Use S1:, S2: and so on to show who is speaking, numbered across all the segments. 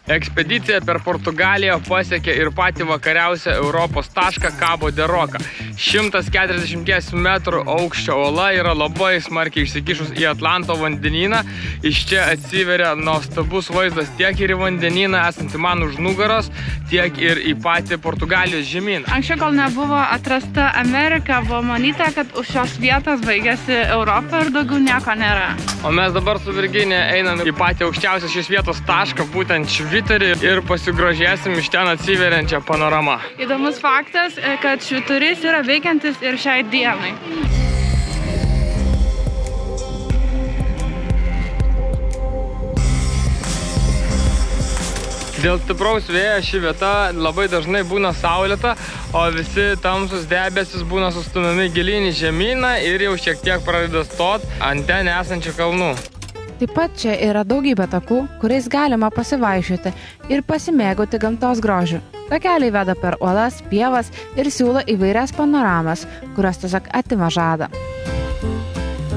S1: Ekspedicija per Portugaliją pasiekė ir patį vakariausią Europos tašką Cabo de Roca. 140 metrų aukščio uola yra labai smarkiai išsikišus į Atlanto vandenyną. Iš čia atsiveria nuostabus vaizdas tiek ir į vandenyną esantį man už nugaros, tiek ir į patį Portugalijos žemyną.
S2: Anksčiau, kol nebuvo atrasta Amerika, buvo manyta, kad už šios vietos baigėsi Europą ir daugiau nieko nėra.
S1: O mes dabar su Virginija einam į patį aukščiausią šios vietos tašką, būtent Švyturį, ir pasigrožėsim iš ten atsiveriančią panoramą.
S2: Įdomus faktas, kad Švyturys yra veikiantis ir šiai dienai.
S1: Dėl stipraus vėjo ši vieta labai dažnai būna saulėta, o visi tamsus debesis būna sustumiami gilyn į žemyną ir jau šiek tiek pradeda stot ant ten esančių kalnų.
S3: Taip pat čia yra daugybė takų, kuriais galima pasivaiščioti ir pasimėgauti gamtos grožiu. Takeliai veda per uolas, pievas ir siūlo įvairias panoramas, kurios tiesiog atima žadą.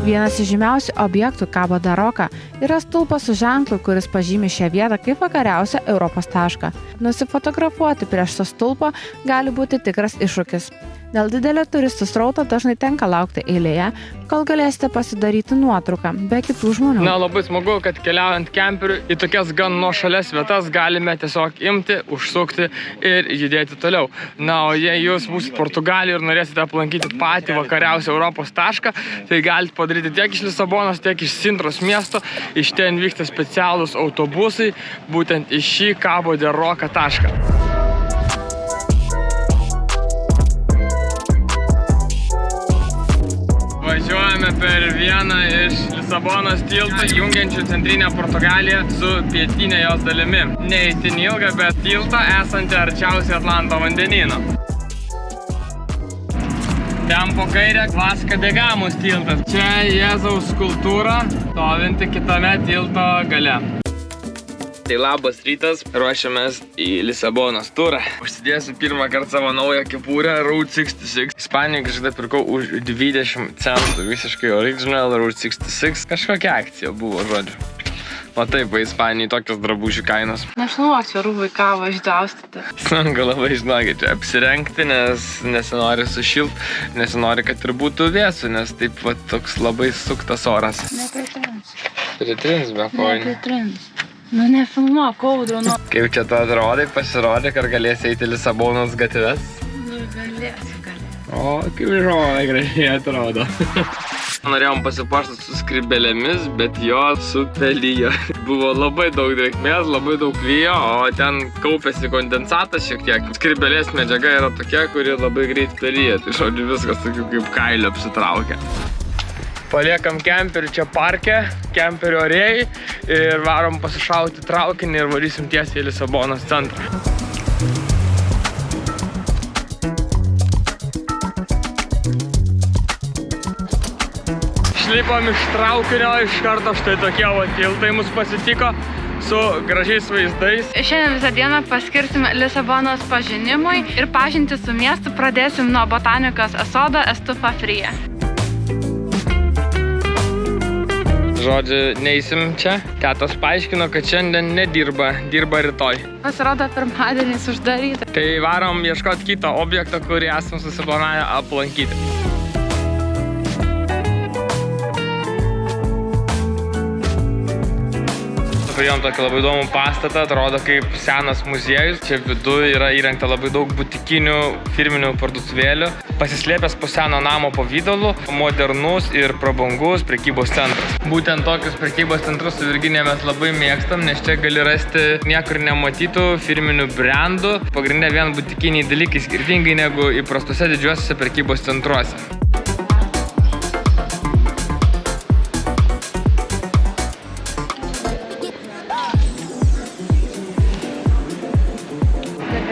S3: Vienas iš žymiausių objektų Cabo de Roca yra stulpas su ženklu, kuris pažymi šią vietą kaip vakariausią Europos tašką. Nusifotografuoti prieš tą stulpą gali būti tikras iššūkis. Dėl didelio turistų srauto dažnai tenka laukti eilėje, kol galėsite pasidaryti nuotrauką be kitų žmonių.
S1: Na, labai smagu, kad keliaujant kemperiu į tokias gan nuošalias vietas galime tiesiog imti, užsukti ir judėti toliau. Na, o jei jūs būsite Portugalijoje ir norėsite aplankyti patį vakariausią Europos tašką, tai galite padaryti tiek iš Lisabonos, tiek iš Sintros miesto. Iš ten vyksta specialūs autobusai, būtent iš šį Cabo de Roca tašką. Važiuojame per vieną iš Lisabonos tiltų, jungiančių centrinę Portugaliją su pietinė jos dalimi. Ne itin ilga, bet tiltą esantį arčiausiai Atlanto vandenyno. Ten po kairę Vasco de Gamos tiltas. Čia Jėzaus skulptūra, stovinti kitame tilto gale. Tai labas rytas, ruošiamės į Lisabonos turą. Užsidėsiu pirmą kartą savo naują kepurę Route 66. Ispanijoje kažkada pirkau už 20 centų, visiškai original Route 66. Kažkokia akcija buvo, žodžiu. O taip, Ispanijai tokios drabužių kainos.
S2: Nežinau, čia rūbai kavą išdaustyti.
S1: Sunku labai, žinokit, čia apsirengti, nes nesinori sušilt, nesinori, kad ir būtų vėsu, nes taip va toks labai suktas oras.
S2: Nepritrins.
S1: Pritrins be kojų.
S2: Nepritrins. Nu, nefilmuok, kaudro, nu.
S1: Kaip čia tu atrodai, pasirodė, kad galėsi eiti Lisabonos gatves?
S2: Nu, galėsiu.
S1: O, kaip žodai gražiai atrodo. Norėjom pasipuošti su skrybelėmis, bet jo supelijo. Buvo labai daug drėgmės, labai daug vėjo, o ten kaupėsi kondensatas šiek tiek. Skrybelės medžiaga yra tokia, kuri labai greit pelyja. Tai žodžiu viskas tokiu kaip kailio apsitraukia. Paliekam kemperių čia parke, kemperių orėjai ir varom pasišauti traukinį ir varysim tiesiai į Lisabonos centrą. Išlipom iš traukinio, iš karto štai tokie va tiltai mus pasitiko su gražiais vaizdais.
S2: Šiandien visą dieną paskirsime Lisabonos pažinimui ir pažinti su miestu pradėsim nuo botanikos sodo Estufa Fria.
S1: Žodžiu, neįsim čia. Tetos paaiškino, kad šiandien nedirba, dirba rytoj.
S2: Pasirodo, pirmadienis uždaryta.
S1: Tai varom ieškoti kito objekto, kurį esam susiplanavę aplankyti. Turėjom tokį labai įdomų pastatą, atrodo kaip senas muziejus. Čia viduje yra įrengta labai daug butikinių firminių parduotuvėlių. Pasislėpęs po seno namo pavidalu, modernus ir prabangus prekybos centras. Būtent tokius prekybos centrus su Virginija mes labai mėgstam, nes čia gali rasti niekur nematytų firminių brandų. Pagrindinė vien butikiniai dalykai skirtingai negu įprastuose didžiuosiuose prekybos centruose.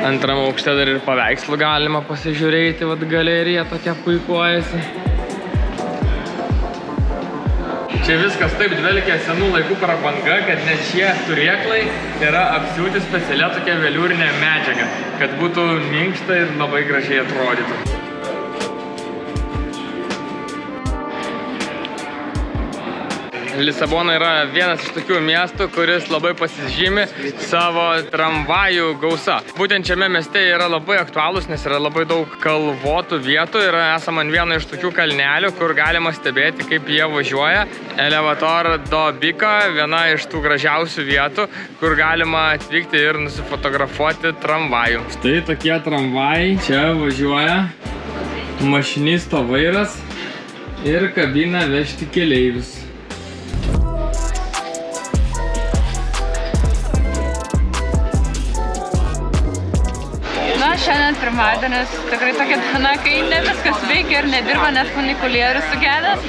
S1: Antram aukšte dar ir paveikslų galima pasižiūrėti, vat galerija tokia puikuojasi. Čia viskas taip dvelkia senų laikų prabanga, kad net šie turėklai yra apsiūti specialia tokia veliūrinė medžiaga, kad būtų minkšta ir labai gražiai atrodytų. Lisabona yra vienas iš tokių miestų, kuris labai pasižymi savo tramvajų gausa. Būtent šiame mieste yra labai aktualūs, nes yra labai daug kalvotų vietų ir esame ant vieno iš tokių kalnelių, kur galima stebėti, kaip jie važiuoja. Elevator do Biko, viena iš tų gražiausių vietų, kur galima atvykti ir nusifotografuoti tramvajų. Štai tokie tramvajai čia važiuoja, mašinisto vairas ir kabina vežti keleivius.
S2: Na, šiandien pirmadienis tikrai tokia diena, kai ne viskas veikia ir nedirba, nes funikulierius sugedęs.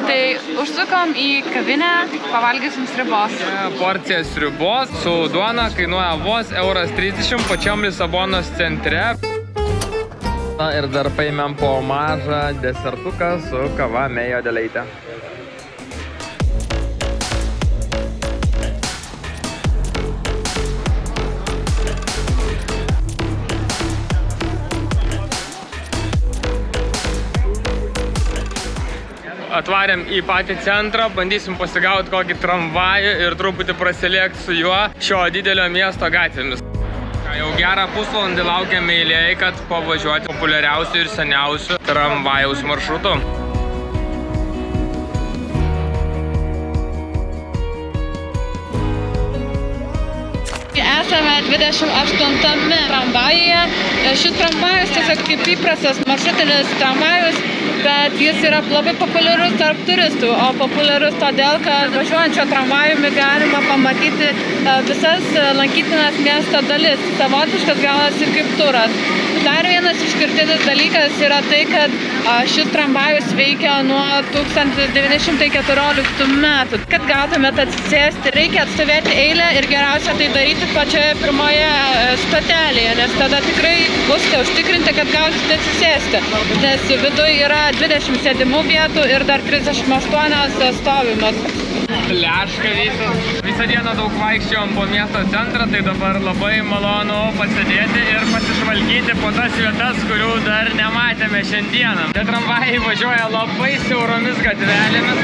S2: Tai užsukom į kavinę, pavalgysim sriubos.
S1: Porcija sriubos su duona kainuoja vos €1.30 pačiam Lisabonos centre. Na ir dar paėmėm po mažą desertuką su kava Mejo Deleite. Atvarėm į patį centrą, bandysim pasigauti kokį tramvajų ir truputį prasilėkti su juo šio didelio miesto gatvėmis. Jau gerą pusvalandį laukiame eilėje, kad pavažiuoti populiariausių ir seniausių tramvajaus maršrutų.
S2: Esame 28 tramvajuje. Šis tramvajus tiesiog kaip įprastas maršrutinis tramvajus, bet jis yra labai populiarus tarp turistų, o populiarus todėl, kad važiuojančio tramvajumi galima pamatyti visas lankytinas miesto dalis. Savotiškas gaunasi kaip turas. Dar vienas išskirtinis dalykas yra tai, kad šis tramvajus veikia nuo 1914 metų. Kad gautumėt atsisėsti, reikia atstovėti eilę ir geriausia tai daryti pačioje pirmoje stotelėje, nes tada tikrai busite užtikrinti, kad gausite atsisėsti. Nes viduje yra 20 sėdimų vietų ir dar 38 stovimas.
S1: Leška visą dieną daug vaikščiojom po miesto centrą, tai dabar labai malonu pasidėti ir pasižvalgyti po tas vietas, kurių dar nematėme šiandieną. Tie tramvajai važiuoja labai siauromis gatvelėmis.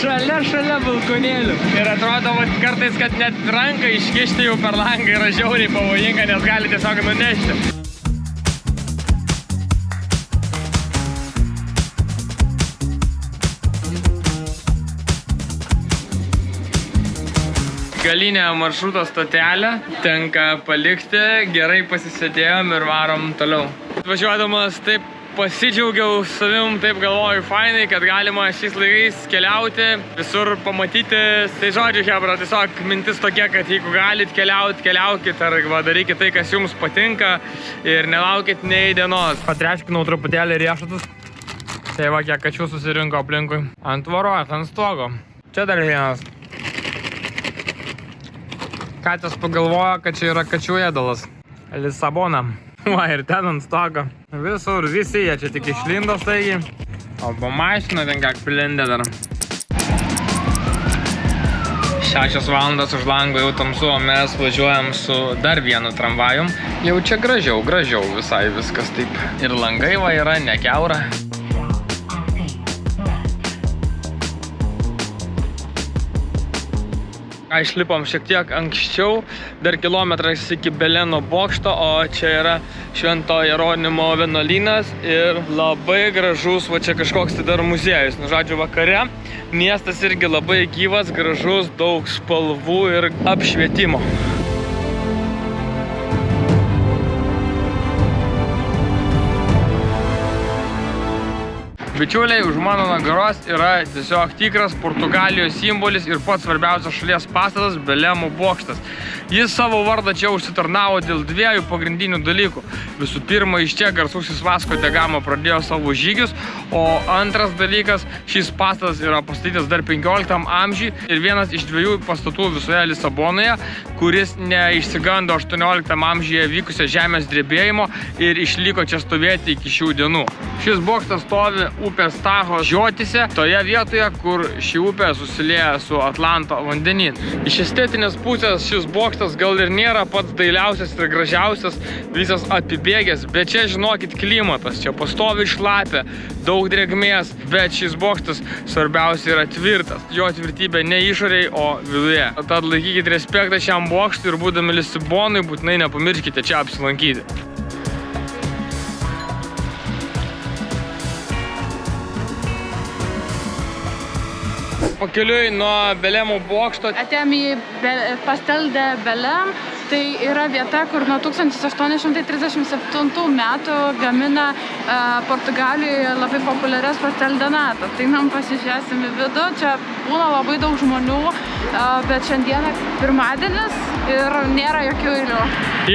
S1: Šalia balkonėlių. Ir atrodo, kartais, kad net ranką iškišti jau per langą yra žiauriai pavojinga, nes gali tiesiog nunešti. Galinę maršruto stotelę tenka palikti, gerai pasisėdėjom ir varom toliau. Važiuodamas taip pasidžiaugiau savim, taip galvoju fainai, kad galima šiais laikais keliauti, visur pamatyti. Tai žodžiu, hebra, tiesiog mintis tokia, kad jeigu galit keliauti, keliaukit ar darykit tai, kas jums patinka ir nelaukit nei dienos. Patreškinau truputėlį riešutus. Tai va, kiek kačių susirinko aplinkui. Ant tvoros, ant stogo. Čia dar vienas. Katės pagalvojo, kad čia yra kačių ėdalas. Lisabona. Va, ir ten ant stogo. Visur, visi jie čia tik išlindo staigi. O po mašina ten kiek pilindė dar. 6 valandas už lango jau tamsu, o mes važiuojam su dar vienu tramvajum. Jau čia gražiau visai viskas taip. Ir langai va yra nekiaura. Išlipom šiek tiek anksčiau, dar kilometras iki Beleno bokšto, o čia yra Švento Jeronimo vienuolynas ir labai gražus, va čia kažkoks tai dar muziejus. Nu, žodžiu, vakare miestas irgi labai gyvas, gražus, daug spalvų ir apšvietimo. Bičiuliai, už mano nugaros yra tiesiog tikras Portugalijos simbolis ir pats svarbiausias šalies pastatas Belemo bokštas. Jis savo vardą čia užsitarnavo dėl dviejų pagrindinių dalykų. Visų pirma, iš čia garsusis Vasco da Gama pradėjo savo žygius, o antras dalykas, šis pastatas yra pastatytas dar 15 amžiui ir vienas iš dviejų pastatų visoje Lisabonoje, kuris neišsigando 18 amžiuje vykusio žemės drebėjimo ir išliko čia stovėti iki šių dienų. Šis bokštas stovi upės Taho žiotise, toje vietoje, kur ši upė susilieja su Atlanto vandenynu. Iš estetinės pusės šis bokštas gal ir nėra pats dailiausias ir gražiausias, visas apibėgęs, bet čia žinokit klimatas, čia pastoviai šlapia, daug drėgmės, bet šis bokštas svarbiausia yra tvirtas. Jo tvirtybė ne išoriai, o viduje. Tad laikykite respektą šiam bokštui ir būdami Lisabonui būtinai nepamirškite čia apsilankyti. Pakeliui nuo Belemo bokšto.
S2: Atėjom į Pastel de Belém. Tai yra vieta, kur nuo 1837 metų gamina Portugalijoje labai populiarias pastel de nata. Tai nam pasižiūrėsim į vidų. Čia būna labai daug žmonių, bet šiandieną pirmadienis ir nėra jokių eilių.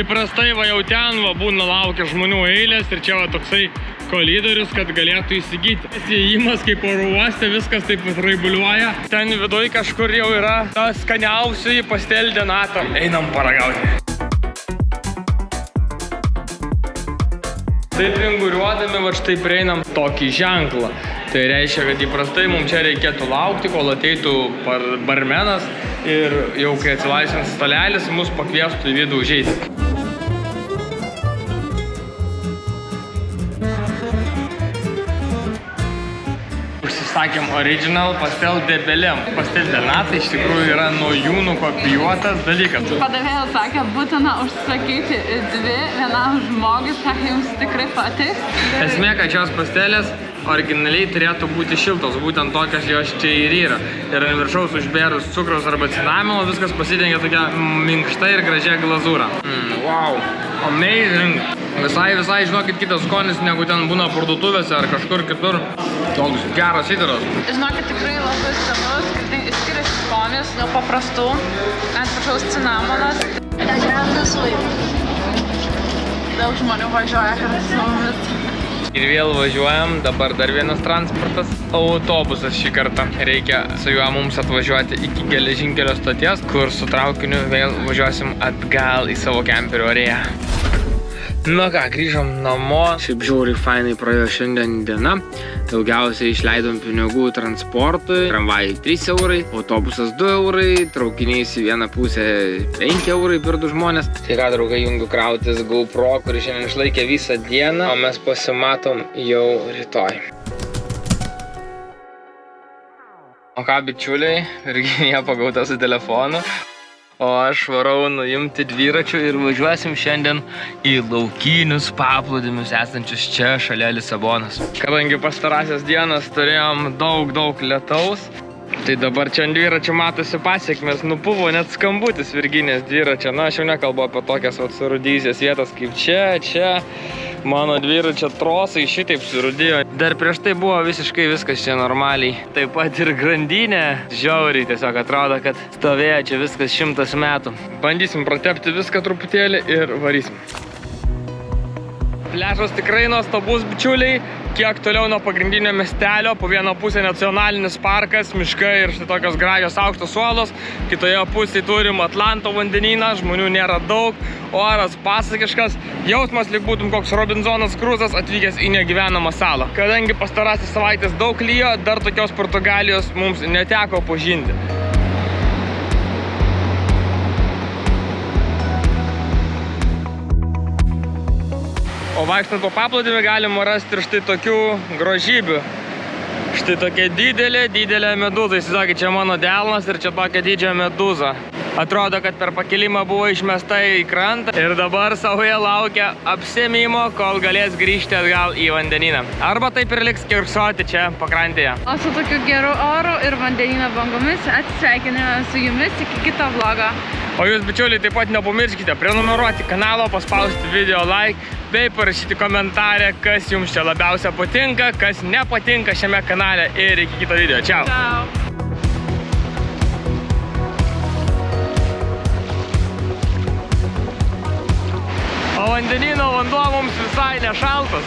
S1: Įprastai va jau ten va būna laukia žmonių eilės ir čia va toksai kolidorius, kad galėtų įsigyti. Įėjimas kaip oro uoste, viskas taip raibuliuoja. Ten viduje kažkur jau yra ta skaniausioji pastel de nata. Einam paragauti. Taip vinguriuodami va štai prieinam tokį ženklą. Tai reiškia, kad įprastai mums čia reikėtų laukti, kol ateitų barmenas ir jau kai atsilaisvins stalelis, mus pakviestų į vidų užeiti. Užsisakėm original pastel de Belém. Pastel de nata iš tikrųjų yra nuo jų nukopijuotas dalykas.
S2: Padavėjas sakė, būtina užsakyti 2 vienam žmogui, sakė, jums tikrai patiks.
S1: Esmė, kad šios pastelės originaliai turėtų būti šiltos, būtent tokios jos čia ir yra. Ir ant viršaus užbėrus cukraus arba cinamino, viskas pasidengia tokia minkšta ir gražia glazūra. Wow, amazing! Visai, žinokit, kitas skonis, negu ten būna parduotuvėse ar kažkur kitur. Toks geras įdaras.
S2: Žinokit, tikrai labai skanus, skiriasi skonis nuo paprastų, ant viršaus cinamonas. Daug žmonių važiuoja kartu su mumis.
S1: Ir vėl važiuojam, dabar dar vienas transportas, autobusas šį kartą. Reikia su juo mums atvažiuoti iki geležinkelio stoties, kur su traukiniu vėl važiuosim atgal į savo kemperio arėją. Na ką, grįžom namo. Šiaip žiauriai fainai praėjo šiandien diena. Daugiausiai išleidom pinigų transportui. Tramvajai 3 eurai, autobusas 2 eurai, traukiniais į vieną pusę 5 eurai per 2 žmonės. Tai ką, draugai, jungiu krautis GoPro, kuri šiandien išlaikė visą dieną, o mes pasimatom jau rytoj. O ką, bičiuliai, Virginija pagauta su telefonu. O aš varau nuimti dviračių ir važiuosim šiandien į laukinius paplūdimius esančius čia šalia Lisabonos. Kadangi pastarąsias dienas turėjom daug lietaus, tai dabar čia ant dviračių matosi pasiekmes. Nupuvo net skambutis Virginijos dviračio. Na, aš jau nekalbu apie tokias surūdyjusias vietas kaip čia. Mano dviračio trosai šitaip surūdijo. Dar prieš tai buvo visiškai viskas čia normaliai. Taip pat ir grandinė žiauriai tiesiog atrodo, kad stovėjo čia viskas 100 metų. Bandysim pratepti viską truputėlį ir varysim. Pliažas tikrai nuostabus, bičiuliai. Kiek toliau nuo pagrindinio miestelio, po vieną pusę nacionalinis parkas, miškai ir štai tokios gražios aukštos uolos. Kitoje pusėje turim Atlanto vandenyną, žmonių nėra daug, oras pasakiškas, jausmas lyg būtum koks Robinzonas Kruzas atvykęs į negyvenamą salą. Kadangi pastarasis savaitės daug lijo, dar tokios Portugalijos mums neteko pažinti. O vaikštant po paplūdimį galima rasti ir štai tokių grožybių. Štai tokia didelė medūza. Įsivaizduokit, čia mano delnas ir čia tokia didžia medūza. Atrodo, kad per pakilimą buvo išmesta į krantą ir dabar savoje laukia apsemimo, kol galės grįžti atgal į vandenyną. Arba taip ir liks kirsoti čia pakrantėje.
S2: O su tokiu geru oru ir vandenyno bangomis atsisveikiname su jumis iki kito vlogo.
S1: O jūs, bičiuliai, taip pat nepamirškite prenumeruoti kanalą, paspausti video like, bei parašyti komentarę, kas jums čia labiausia patinka, kas nepatinka šiame kanale ir iki kito video. Čiau!
S2: Ciao!
S1: O vandenyno vanduo mums visai nešaltas.